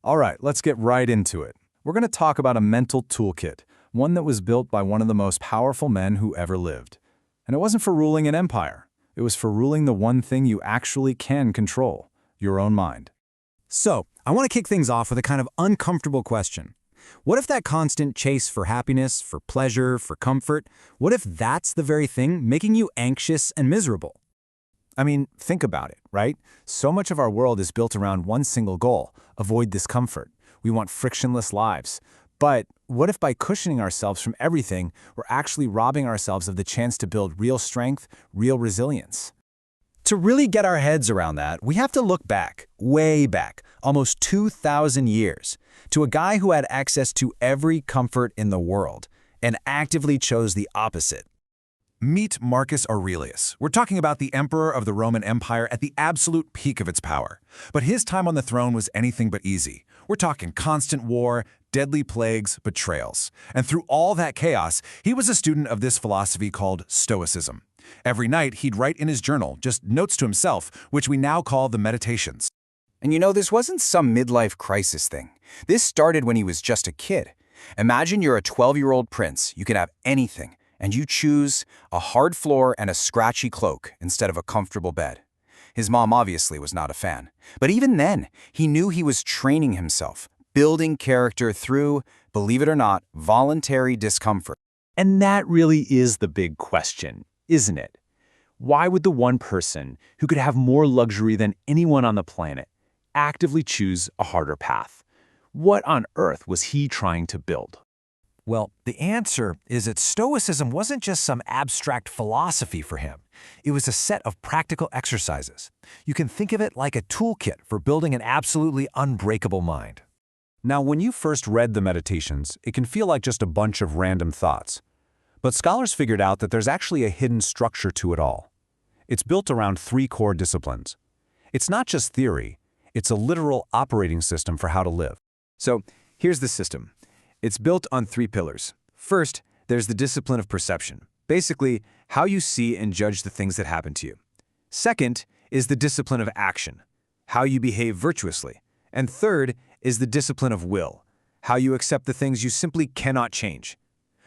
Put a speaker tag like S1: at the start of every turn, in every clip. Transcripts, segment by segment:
S1: All right, let's get right into it. We're going to talk about a mental toolkit, one that was built by one of the most powerful men who ever lived. And it wasn't for ruling an empire. It was for ruling the one thing you actually can control, your own mind.
S2: So, I want to kick things off with a kind of uncomfortable question. What if that constant chase for happiness, for pleasure, for comfort, what if that's the very thing making you anxious and miserable?
S1: I mean, think about it, right? So much of our world is built around one single goal: avoid discomfort. We want frictionless lives. But what if by cushioning ourselves from everything, we're actually robbing ourselves of the chance to build real strength, real resilience?
S2: To really get our heads around that, we have to look back, way back, almost 2,000 years, to a guy who had access to every comfort in the world and actively chose the opposite.
S3: Meet Marcus Aurelius. We're talking about the emperor of the Roman Empire at the absolute peak of its power. But his time on the throne was anything but easy. We're talking constant war, deadly plagues, betrayals. And through all that chaos, he was a student of this philosophy called Stoicism. Every night, he'd write in his journal, just notes to himself, which we now call the Meditations.
S4: And you know, this wasn't some midlife crisis thing. This started when he was just a kid. Imagine you're a 12-year-old prince. You can have anything, and you choose a hard floor and a scratchy cloak instead of a comfortable bed. His mom obviously was not a fan. But even then, he knew he was training himself, building character through, believe it or not, voluntary discomfort.
S5: And that really is the big question, isn't it? Why would the one person who could have more luxury than anyone on the planet actively choose a harder path? What on earth was he trying to build?
S6: Well, the answer is that Stoicism wasn't just some abstract philosophy for him. It was a set of practical exercises. You can think of it like a toolkit for building an absolutely unbreakable mind.
S1: Now, when you first read the Meditations, it can feel like just a bunch of random thoughts. But scholars figured out that there's actually a hidden structure to it all. It's built around 3 core disciplines. It's not just theory, it's a literal operating system for how to live.
S4: So, here's the system. It's built on 3 pillars. First, there's the discipline of perception. Basically, how you see and judge the things that happen to you. Second is the discipline of action, how you behave virtuously. And third is the discipline of will, how you accept the things you simply cannot change.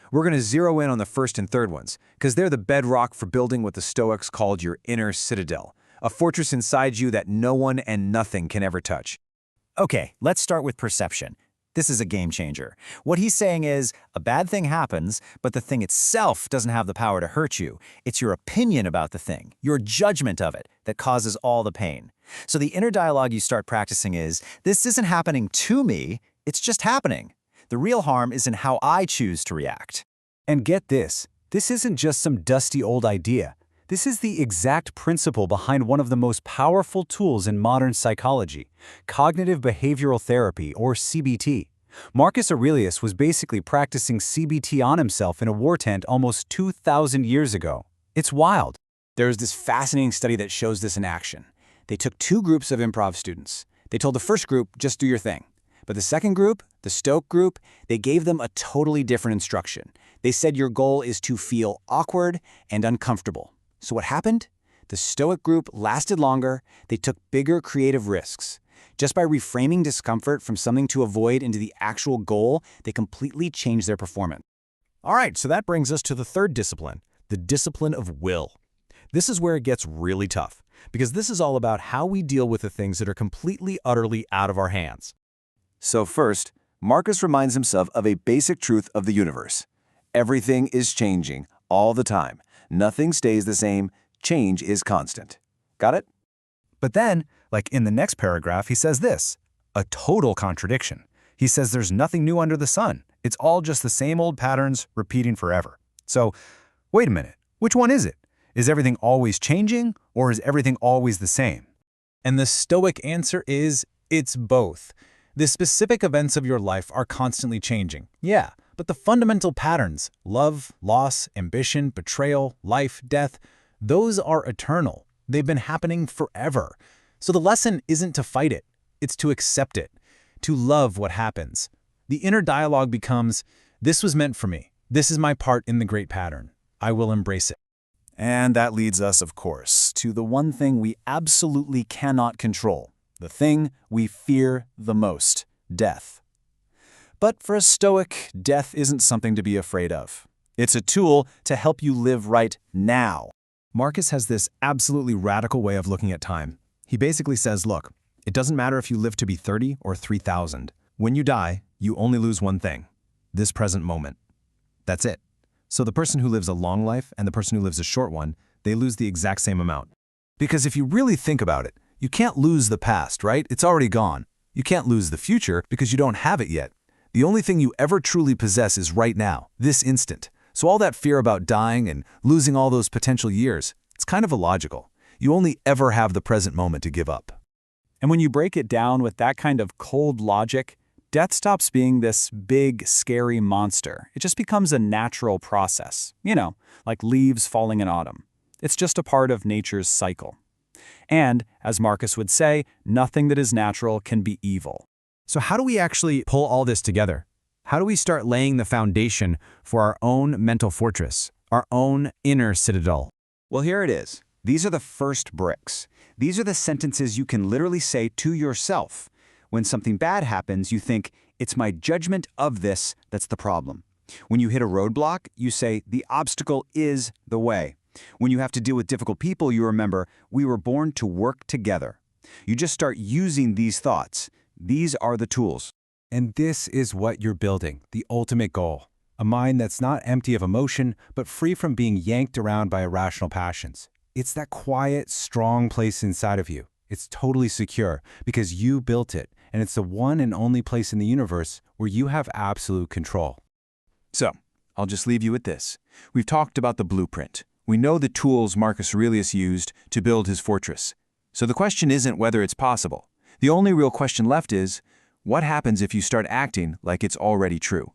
S4: We're going to zero in on the first and third ones, because they're the bedrock for building what the Stoics called your inner citadel, a fortress inside you that no one and nothing can ever touch.
S2: Okay, let's start with perception. This is a game changer. What he's saying is, a bad thing happens, but the thing itself doesn't have the power to hurt you. It's your opinion about the thing, your judgment of it, that causes all the pain. So the inner dialogue you start practicing is, this isn't happening to me, it's just happening. The real harm is in how I choose to react.
S1: And get this isn't just some dusty old idea. This is the exact principle behind one of the most powerful tools in modern psychology, cognitive behavioral therapy, or CBT. Marcus Aurelius was basically practicing CBT on himself in a war tent almost 2,000 years ago. It's wild.
S4: There's this fascinating study that shows this in action. They took 2 groups of improv students. They told the first group, just do your thing. But the second group, the Stoic group, they gave them a totally different instruction. They said your goal is to feel awkward and uncomfortable. So what happened? The Stoic group lasted longer. They took bigger creative risks. Just by reframing discomfort from something to avoid into the actual goal, they completely changed their performance.
S6: All right, so that brings us to the third discipline, the discipline of will. This is where it gets really tough, because this is all about how we deal with the things that are completely, utterly out of our hands.
S3: So first, Marcus reminds himself of a basic truth of the universe. Everything is changing all the time. Nothing stays the same. Change is constant. Got it?
S1: But then, like in the next paragraph, he says this, a total contradiction. He says there's nothing new under the sun. It's all just the same old patterns repeating forever. So, wait a minute, which one is it? Is everything always changing, or is everything always the same? And the Stoic answer is, it's both. The specific events of your life are constantly changing, yeah, but the fundamental patterns, love, loss, ambition, betrayal, life, death, those are eternal. They've been happening forever. So the lesson isn't to fight it, it's to accept it, to love what happens. The inner dialogue becomes, this was meant for me. This is my part in the great pattern. I will embrace it.
S3: And that leads us, of course, to the one thing we absolutely cannot control, the thing we fear the most,
S2: death. But for a Stoic, death isn't something to be afraid of. It's a tool to help you live right now.
S1: Marcus has this absolutely radical way of looking at time. He basically says, look, it doesn't matter if you live to be 30 or 3,000. When you die, you only lose one thing, this present moment. That's it. So the person who lives a long life and the person who lives a short one, they lose the exact same amount. Because if you really think about it, you can't lose the past, right? It's already gone. You can't lose the future because you don't have it yet. The only thing you ever truly possess is right now, this instant. So all that fear about dying and losing all those potential years, it's kind of illogical. You only ever have the present moment to give up.
S2: And when you break it down with that kind of cold logic, death stops being this big, scary monster. It just becomes a natural process, like leaves falling in autumn. It's just a part of nature's cycle. And, as Marcus would say, nothing that is natural can be evil.
S1: So how do we actually pull all this together? How do we start laying the foundation for our own mental fortress, our own inner citadel?
S2: Well, here it is. These are the first bricks. These are the sentences you can literally say to yourself. When something bad happens, you think, it's my judgment of this that's the problem. When you hit a roadblock, you say, the obstacle is the way. When you have to deal with difficult people, you remember, we were born to work together. You just start using these thoughts. These are the tools.
S1: And this is what you're building, the ultimate goal. A mind that's not empty of emotion, but free from being yanked around by irrational passions. It's that quiet, strong place inside of you. It's totally secure because you built it, and it's the one and only place in the universe where you have absolute control.
S4: So, I'll just leave you with this. We've talked about the blueprint. We know the tools Marcus Aurelius used to build his fortress. So the question isn't whether it's possible. The only real question left is, what happens if you start acting like it's already true?